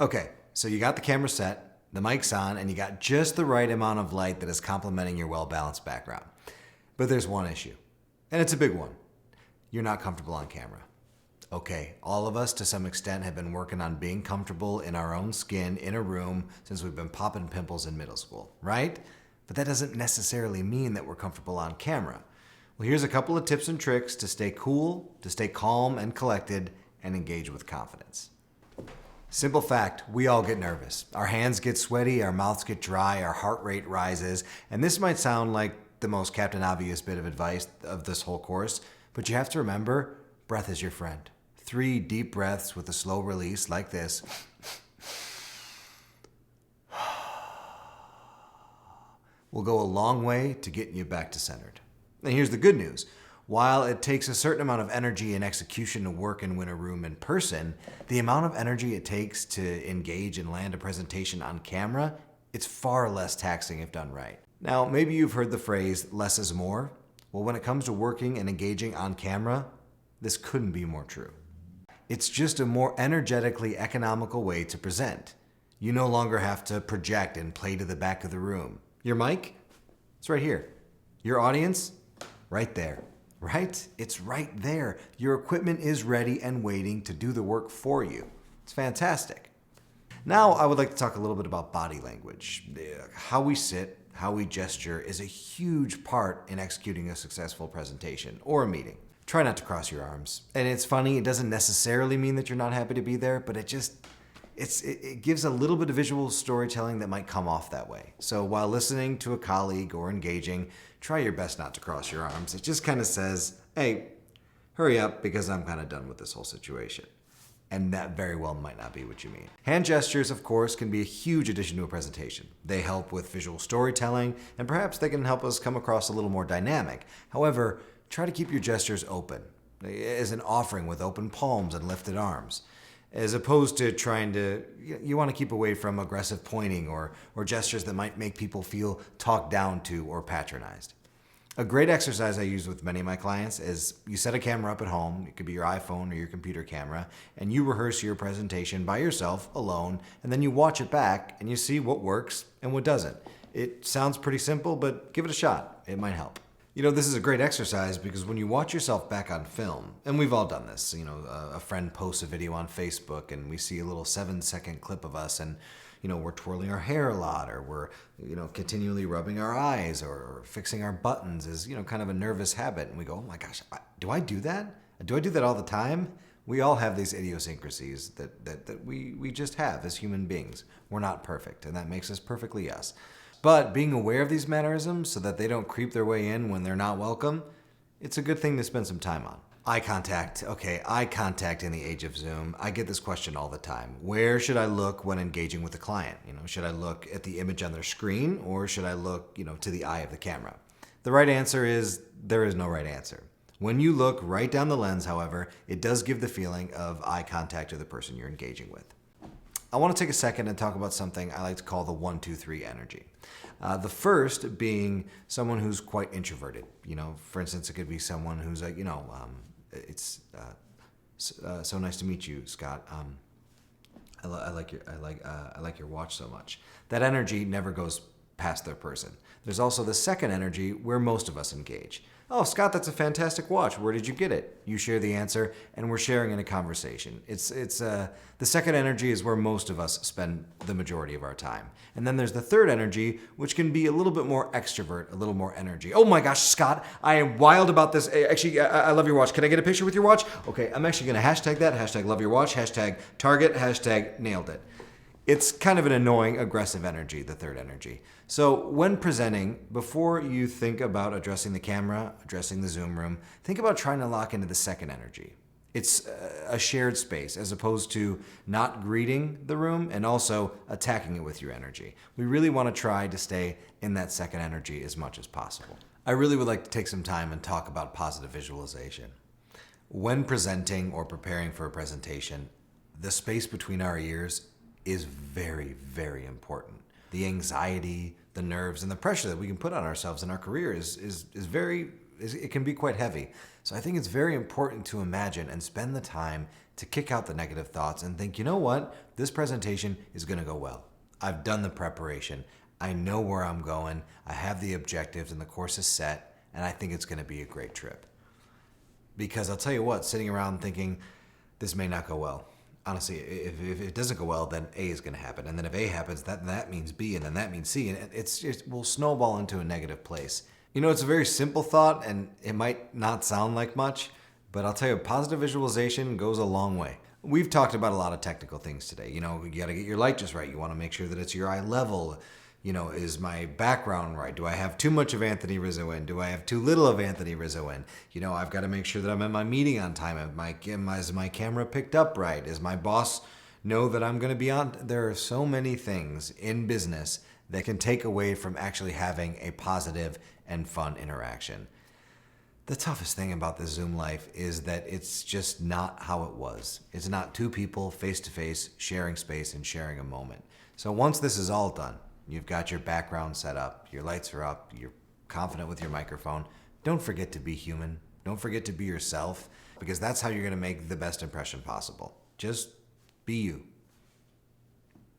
Okay, so you got the camera set, the mic's on, and you got just the right amount of light that is complementing your well-balanced background. But there's one issue, and it's a big one. You're not comfortable on camera. Okay, all of us to some extent have been working on being comfortable in our own skin in a room since we've been popping pimples in middle school, right? But that doesn't necessarily mean that we're comfortable on camera. Well, here's a couple of tips and tricks to stay cool, to stay calm and collected, and engage with confidence. Simple fact, we all get nervous. Our hands get sweaty, our mouths get dry, our heart rate rises, and this might sound like the most Captain Obvious bit of advice of this whole course, but you have to remember, breath is your friend. 3 deep breaths with a slow release like this will go a long way to getting you back to centered. And here's the good news. While it takes a certain amount of energy and execution to work and win a room in person, the amount of energy it takes to engage and land a presentation on camera, it's far less taxing if done right. Now, maybe you've heard the phrase, less is more. Well, when it comes to working and engaging on camera, this couldn't be more true. It's just a more energetically economical way to present. You no longer have to project and play to the back of the room. Your mic? It's right here. Your audience? Right there. Right? It's right there. Your equipment is ready and waiting to do the work for you. It's fantastic. Now, I would like to talk a little bit about body language. How we sit, how we gesture is a huge part in executing a successful presentation or a meeting. Try not to cross your arms. And it's funny, it doesn't necessarily mean that you're not happy to be there, but it gives a little bit of visual storytelling that might come off that way. So while listening to a colleague or engaging, try your best not to cross your arms. It just kind of says, hey, hurry up because I'm kind of done with this whole situation. And that very well might not be what you mean. Hand gestures, of course, can be a huge addition to a presentation. They help with visual storytelling, and perhaps they can help us come across a little more dynamic. However, try to keep your gestures open, as an offering with open palms and lifted arms. As opposed to you want to keep away from aggressive pointing or gestures that might make people feel talked down to or patronized. A great exercise I use with many of my clients is you set a camera up at home, it could be your iPhone or your computer camera, and you rehearse your presentation by yourself, alone, and then you watch it back and you see what works and what doesn't. It sounds pretty simple, but give it a shot. It might help. You know, this is a great exercise because when you watch yourself back on film, and we've all done this, a friend posts a video on Facebook and we see a little 7-second clip of us and, we're twirling our hair a lot or we're, continually rubbing our eyes or fixing our buttons is, kind of a nervous habit. And we go, oh my gosh, do I do that? Do I do that all the time? We all have these idiosyncrasies that we just have as human beings. We're not perfect, and that makes us perfectly us. But being aware of these mannerisms so that they don't creep their way in when they're not welcome, it's a good thing to spend some time on. Eye contact. Okay, eye contact in the age of Zoom. I get this question all the time. Where should I look when engaging with a client? Should I look at the image on their screen or should I look, to the eye of the camera? The right answer is there is no right answer. When you look right down the lens, however, it does give the feeling of eye contact to the person you're engaging with. I want to take a second and talk about something I like to call the 1-2-3 energy. The first being someone who's quite introverted. For instance, it could be someone who's like, it's so nice to meet you, Scott. I like your watch so much. That energy never goes past their person. There's also the second energy where most of us engage. Oh, Scott, that's a fantastic watch. Where did you get it? You share the answer, and we're sharing in a conversation. The second energy is where most of us spend the majority of our time. And then there's the third energy, which can be a little bit more extrovert, a little more energy. Oh my gosh, Scott, I am wild about this. Actually, I love your watch. Can I get a picture with your watch? Okay, I'm actually going to hashtag that, hashtag love your watch, hashtag target, hashtag nailed it. It's kind of an annoying, aggressive energy, the third energy. So when presenting, before you think about addressing the camera, addressing the Zoom room, think about trying to lock into the second energy. It's a shared space as opposed to not greeting the room and also attacking it with your energy. We really want to try to stay in that second energy as much as possible. I really would like to take some time and talk about positive visualization. When presenting or preparing for a presentation, the space between our ears is very, very important. The anxiety, the nerves, and the pressure that we can put on ourselves in our career is very it can be quite heavy. So I think it's very important to imagine and spend the time to kick out the negative thoughts and think, you know what? This presentation is going to go well. I've done the preparation. I know where I'm going. I have the objectives and the course is set, and I think it's going to be a great trip. Because I'll tell you what, sitting around thinking this may not go well. Honestly, if it doesn't go well, then A is going to happen. And then if A happens, that means B, and then that means C. And it will snowball into a negative place. You know, it's a very simple thought, and it might not sound like much, but I'll tell you, positive visualization goes a long way. We've talked about a lot of technical things today. You know, you got to get your light just right. You want to make sure that it's your eye level. You know, is my background right? Do I have too much of Anthony Rizzo in? Do I have too little of Anthony Rizzo in? You know, I've got to make sure that I'm at my meeting on time. Is my camera picked up right? Is my boss know that I'm going to be on? There are so many things in business that can take away from actually having a positive and fun interaction. The toughest thing about the Zoom life is that it's just not how it was. It's not two people face to face sharing space and sharing a moment. So once this is all done, you've got your background set up, your lights are up, you're confident with your microphone. Don't forget to be human. Don't forget to be yourself, because that's how you're going to make the best impression possible. Just be you.